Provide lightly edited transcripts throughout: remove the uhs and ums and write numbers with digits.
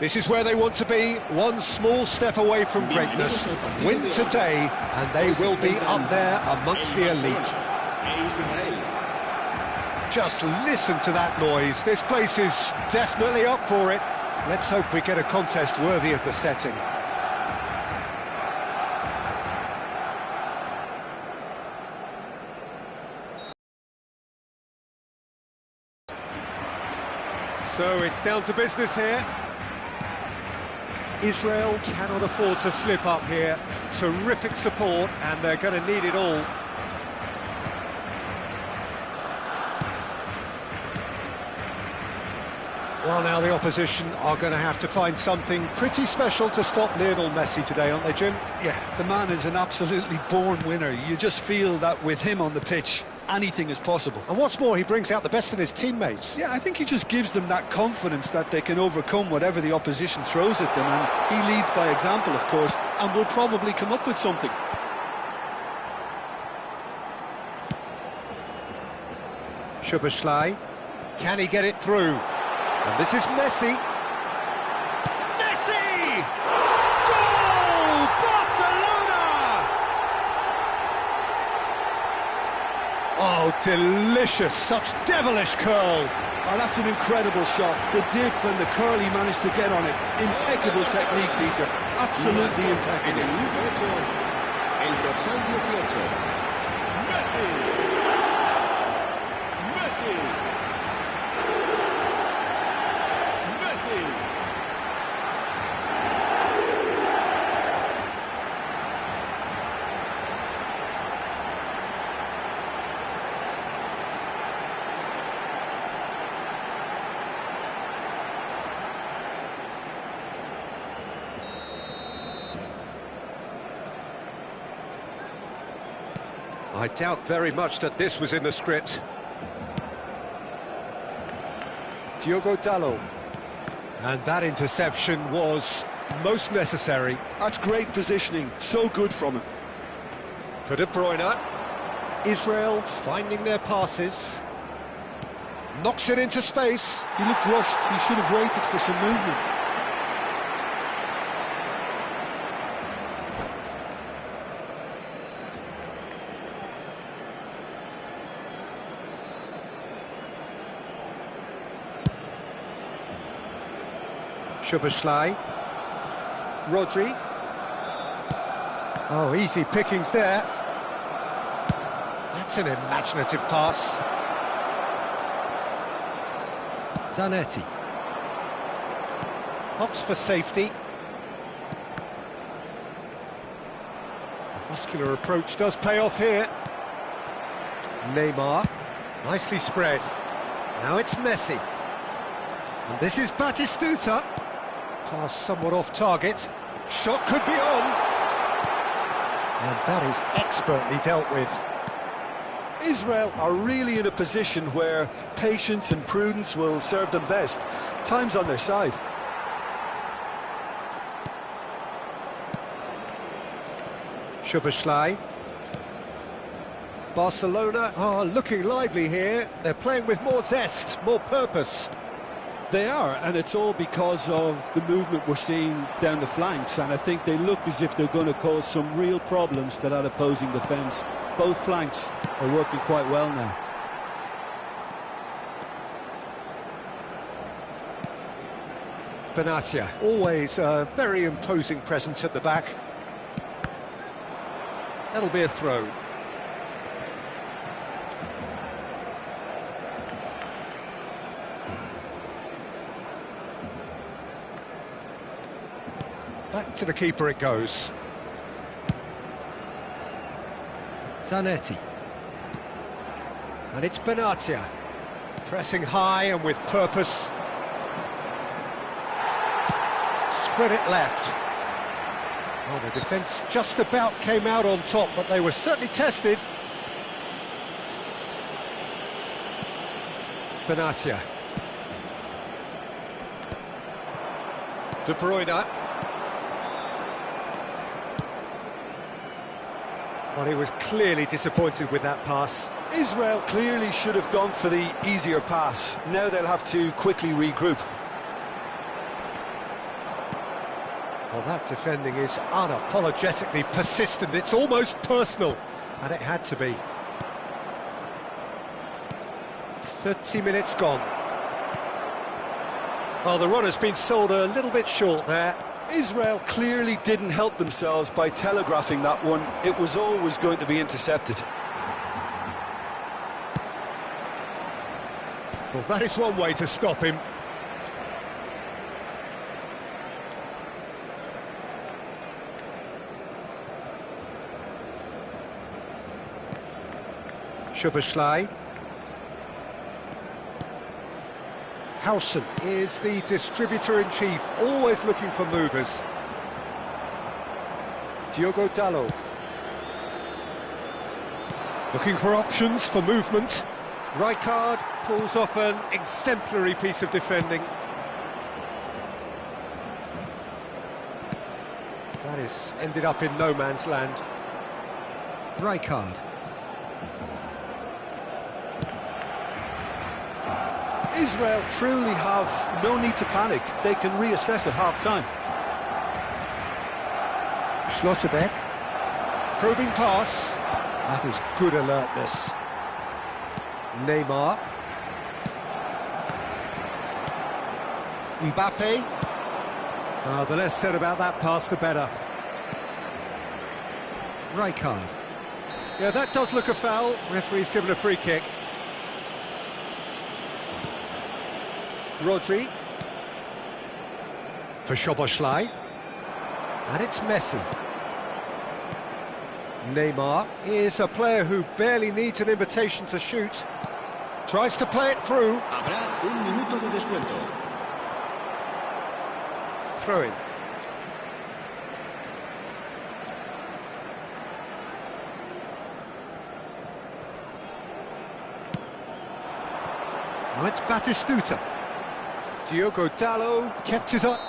This is where they want to be, one small step away from greatness. Win today, and they will be up there amongst the elite. Just listen to that noise. This place is definitely up for it. Let's hope we get a contest worthy of the setting. So it's down to business here. Israel cannot afford to slip up here. Terrific support, and they're going to need it all. Well, now the opposition are going to have to find something pretty special to stop Lionel Messi today, aren't they, Jim? Yeah, the man is an absolutely born winner. You just feel that with him on the pitch, anything is possible. And what's more, he brings out the best in his teammates. Yeah, I think he just gives them that confidence that they can overcome whatever the opposition throws at them, and he leads by example, of course, and will probably come up with something. Szoboszlai, can he get it through? And this is Messi. Messi! Goal! Barcelona! Oh, delicious, such devilish curl. Oh, that's an incredible shot. The dip and the curl he managed to get on it. Impeccable technique, Peter. Absolutely impeccable. I doubt very much that this was in the script. Diogo Dalot. And that interception was most necessary. That's great positioning, so good from him. For De Bruyne. Israel finding their passes. Knocks it into space. He looked rushed, he should have waited for some movement. Szoboszlai. Rodri. Oh, easy pickings there. That's an imaginative pass. Zanetti. Opts for safety. Muscular approach does pay off here. Neymar. Nicely spread. Now it's Messi. And this is Batistuta. Pass somewhat off target. Shot could be on. And that is expertly dealt with. Israel are really in a position where patience and prudence will serve them best. Time's on their side. Szoboszlai. Barcelona are looking lively here. They're playing with more zest, more purpose. They are, and it's all because of the movement we're seeing down the flanks, and I think they look as if they're going to cause some real problems to that opposing defence. Both flanks are working quite well now. Benatia, always a very imposing presence at the back. That'll be a throw. Back to the keeper it goes. Zanetti. And it's Benatia. Pressing high and with purpose. Spread it left. Well, the defence just about came out on top, but they were certainly tested. Benatia. De Bruyne. Well, he was clearly disappointed with that pass. Israel clearly should have gone for the easier pass. Now they'll have to quickly regroup. Well, that defending is unapologetically persistent. It's almost personal, and it had to be. 30 minutes gone. Well, the run has been sold a little bit short there. Israel clearly didn't help themselves by telegraphing that one. It was always going to be intercepted. Well, that is one way to stop him. Szoboszlai. Howson is the distributor-in-chief, always looking for movers. Diogo Dalot. Looking for options for movement. Rijkaard pulls off an exemplary piece of defending. That is ended up in no man's land. Rijkaard. Israel truly have no need to panic. They can reassess at half-time. Schlotterbeck. Probing pass. That is good alertness. Neymar. Mbappe. The less said about that pass, the better. Rijkaard. Yeah, that does look a foul. Referee's given a free kick. Rodri. For Szoboszlai. And it's Messi. Neymar is a player who barely needs an invitation to shoot. Tries to play it through. Habrá un minuto de descuento. Throw in. Now it's Batistuta. Diogo Dalot kept it up.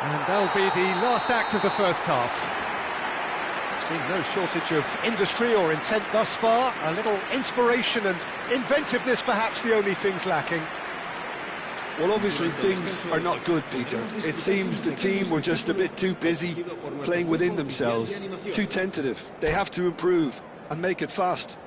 And that'll be the last act of the first half. There's been no shortage of industry or intent thus far. A little inspiration and inventiveness, perhaps the only things lacking. Well, obviously things are not good, Peter. It seems the team were just a bit too busy playing within themselves, too tentative. They have to improve and make it fast.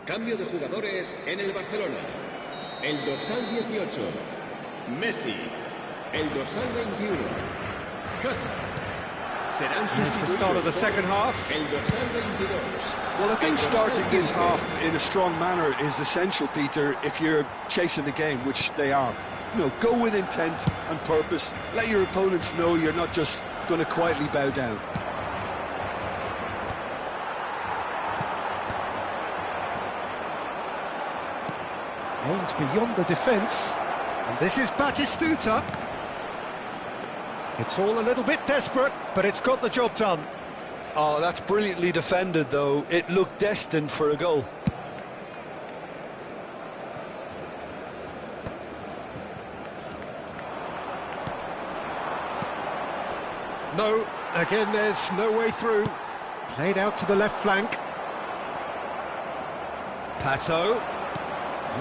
Cambio de jugadores en el Barcelona. El dorsal 18, Messi. El dorsal 21, Hazard. Here's the start of the second half. El dorsal 22. Well, I think starting this half in a strong manner is essential, Peter, if you're chasing the game, which they are. You know, go with intent and purpose. Let your opponents know you're not just going to quietly bow down. Aimed beyond the defence, and this is Batistuta. It's all a little bit desperate, but it's got the job done. Oh, that's brilliantly defended, though. It looked destined for a goal. No, again there's no way through. Played out to the left flank. Pato.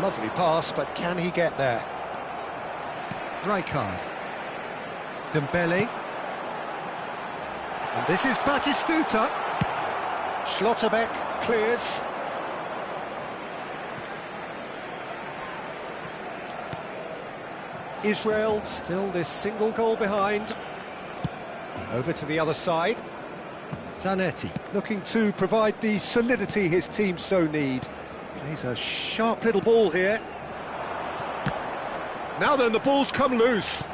Lovely pass, but can he get there? Rijkaard. Dembele. And this is Batistuta. Schlotterbeck clears. Israel still this single goal behind. Over to the other side. Zanetti looking to provide the solidity his team so need. Plays a sharp little ball here. Now then, the ball's come loose.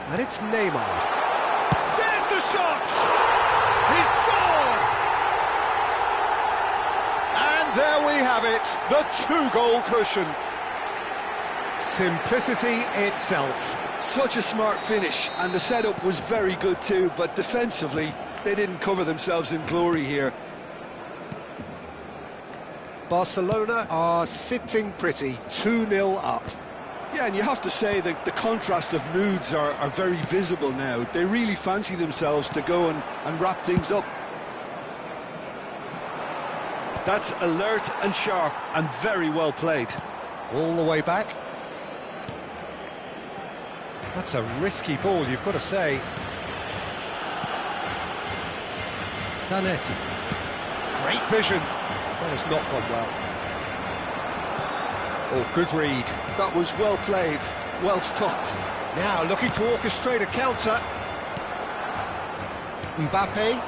And it's Neymar. There's the shot! we have it, the two-goal cushion. Simplicity itself. Such a smart finish, and the setup was very good too, but defensively, they didn't cover themselves in glory here. Barcelona are sitting pretty, 2-0 up. Yeah, and you have to say that the contrast of moods are very visible now. They really fancy themselves to go and wrap things up. That's alert and sharp and very well played. All the way back. That's a risky ball, you've got to say. Zanetti. Great vision. That has not gone well. Oh, good read. That was well played, well stopped. Now looking to orchestrate a counter. Mbappe.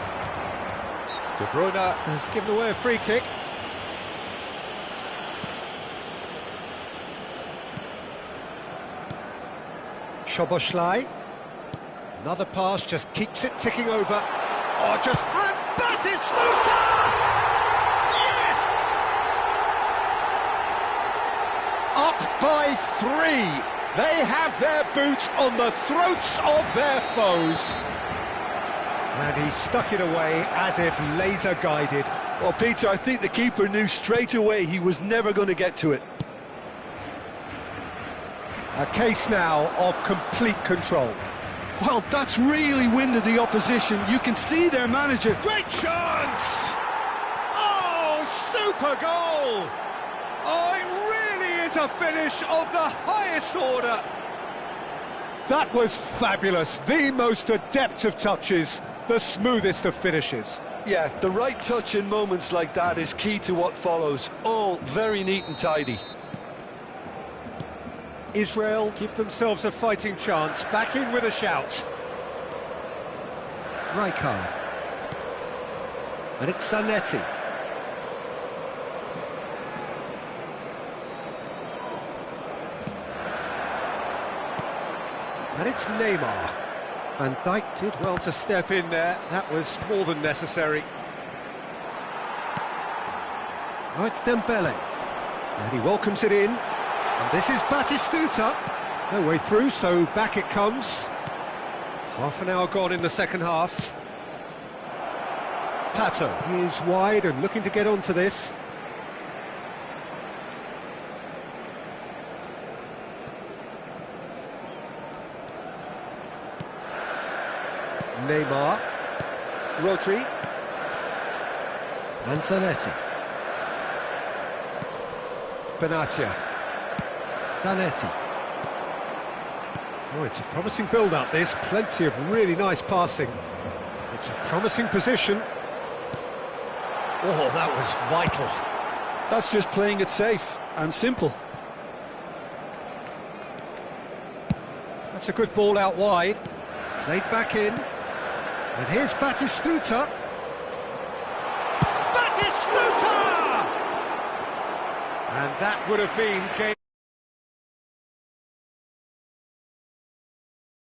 De Bruyne has given away a free kick. Szoboszlai. Another pass, just keeps it ticking over. Oh, just... And Batistuta! Yes! Up by 3. They have their boot on the throats of their foes. And he stuck it away as if laser-guided. Well, Peter, I think the keeper knew straight away he was never going to get to it. A case now of complete control. Well, that's really winded the opposition. You can see their manager. Great chance! Oh, super goal! Oh, it really is a finish of the highest order. That was fabulous. The most adept of touches, the smoothest of finishes. Yeah, the right touch in moments like that is key to what follows. All very neat and tidy. Israel give themselves a fighting chance, back in with a shout. Rijkaard. And it's Zanetti. And it's Neymar. Van Dijk did well to step in there, that was more than necessary. Oh, it's Dembele. And he welcomes it in. And this is Batistuta. No way through, so back it comes. Half an hour gone in the second half. Pato is wide and looking to get onto this. Neymar. Rodri. And Zanetti. Benatia. Zanetti. Oh, it's a promising build-up, this. Plenty of really nice passing. It's a promising position. Oh, that was vital. That's just playing it safe and simple. That's a good ball out wide. Played back in. And here's Batistuta. Batistuta! And that would have been game.